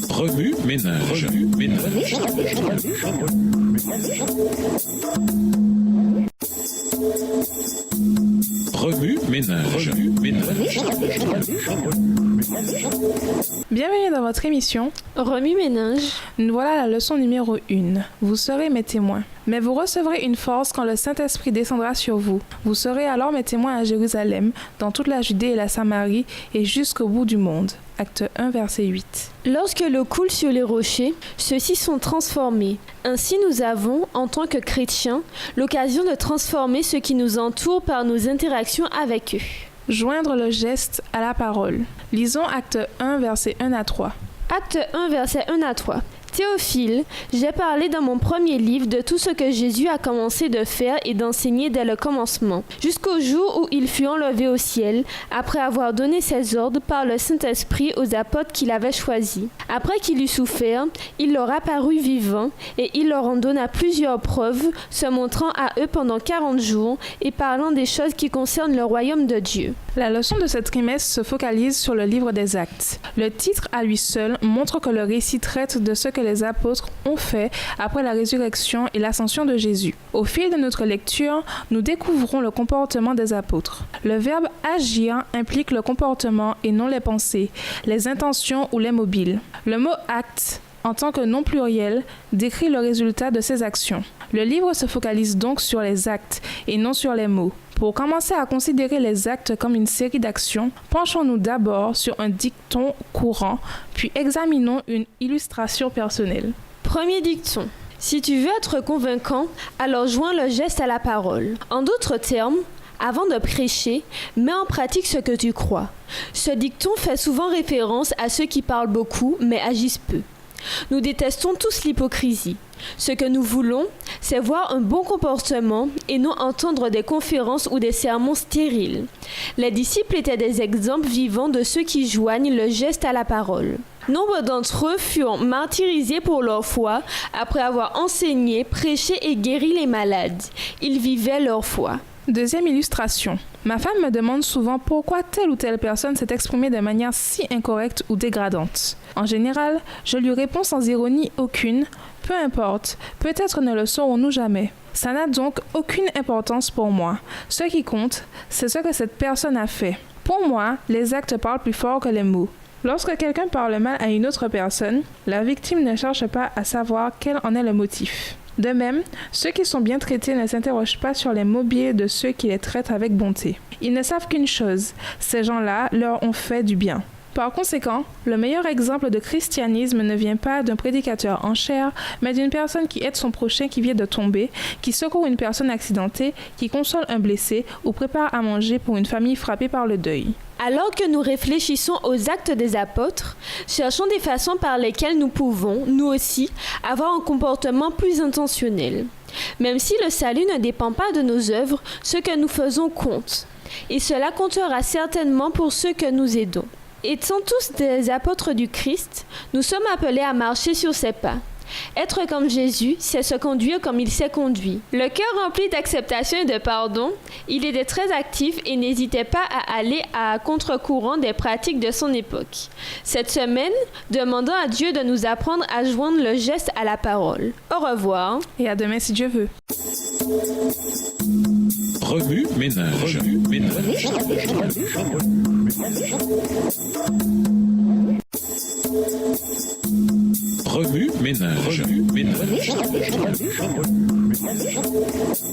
Remue ménage. Remue ménage. Bienvenue dans votre émission Remue ménage. Nous voilà à la leçon numéro 1. Vous serez mes témoins. Mais vous recevrez une force quand le Saint-Esprit descendra sur vous. Vous serez alors mes témoins à Jérusalem, dans toute la Judée et la Samarie, et jusqu'au bout du monde. Acte 1, verset 8. Lorsque l'eau coule sur les rochers, ceux-ci sont transformés. Ainsi, nous avons, en tant que chrétiens, l'occasion de transformer ce qui nous entoure par nos interactions avec eux. Joindre le geste à la parole. Lisons Acte 1, verset 1 à 3. Acte 1, verset 1 à 3. Théophile, j'ai parlé dans mon premier livre de tout ce que Jésus a commencé de faire et d'enseigner dès le commencement, jusqu'au jour où il fut enlevé au ciel, après avoir donné ses ordres par le Saint-Esprit aux apôtres qu'il avait choisis. Après qu'il eut souffert, il leur apparut vivant, et il leur en donna plusieurs preuves, se montrant à eux pendant 40 jours, et parlant des choses qui concernent le royaume de Dieu. La leçon de ce trimestre se focalise sur le livre des Actes. Le titre à lui seul montre que le récit traite de ce que les apôtres ont fait après la résurrection et l'ascension de Jésus. Au fil de notre lecture, nous découvrons le comportement des apôtres. Le verbe agir implique le comportement et non les pensées, les intentions ou les mobiles. Le mot acte, en tant que nom pluriel, décrit le résultat de ces actions. Le livre se focalise donc sur les actes et non sur les mots. Pour commencer à considérer les actes comme une série d'actions, penchons-nous d'abord sur un dicton courant, puis examinons une illustration personnelle. Premier dicton. Si tu veux être convaincant, alors joins le geste à la parole. En d'autres termes, avant de prêcher, mets en pratique ce que tu crois. Ce dicton fait souvent référence à ceux qui parlent beaucoup mais agissent peu. Nous détestons tous l'hypocrisie. Ce que nous voulons, c'est voir un bon comportement et non entendre des conférences ou des sermons stériles. Les disciples étaient des exemples vivants de ceux qui joignent le geste à la parole. Nombre d'entre eux furent martyrisés pour leur foi après avoir enseigné, prêché et guéri les malades. Ils vivaient leur foi. Deuxième illustration. Ma femme me demande souvent pourquoi telle ou telle personne s'est exprimée de manière si incorrecte ou dégradante. En général, je lui réponds sans ironie aucune, peu importe, peut-être ne le saurons-nous jamais. Ça n'a donc aucune importance pour moi. Ce qui compte, c'est ce que cette personne a fait. Pour moi, les actes parlent plus fort que les mots. Lorsque quelqu'un parle mal à une autre personne, la victime ne cherche pas à savoir quel en est le motif. De même, ceux qui sont bien traités ne s'interrogent pas sur les mobiles de ceux qui les traitent avec bonté. Ils ne savent qu'une chose, ces gens-là leur ont fait du bien. Par conséquent, le meilleur exemple de christianisme ne vient pas d'un prédicateur en chair, mais d'une personne qui aide son prochain qui vient de tomber, qui secourt une personne accidentée, qui console un blessé ou prépare à manger pour une famille frappée par le deuil. Alors que nous réfléchissons aux actes des apôtres, cherchons des façons par lesquelles nous pouvons, nous aussi, avoir un comportement plus intentionnel. Même si le salut ne dépend pas de nos œuvres, ce que nous faisons compte. Et cela comptera certainement pour ceux que nous aidons. Étant tous des apôtres du Christ, nous sommes appelés à marcher sur ses pas. Être comme Jésus, c'est se conduire comme il s'est conduit. Le cœur rempli d'acceptation et de pardon, il était très actif et n'hésitait pas à aller à contre-courant des pratiques de son époque. Cette semaine, demandons à Dieu de nous apprendre à joindre le geste à la parole. Au revoir. Et à demain si Dieu veut. Remue ménage. Remue ménage.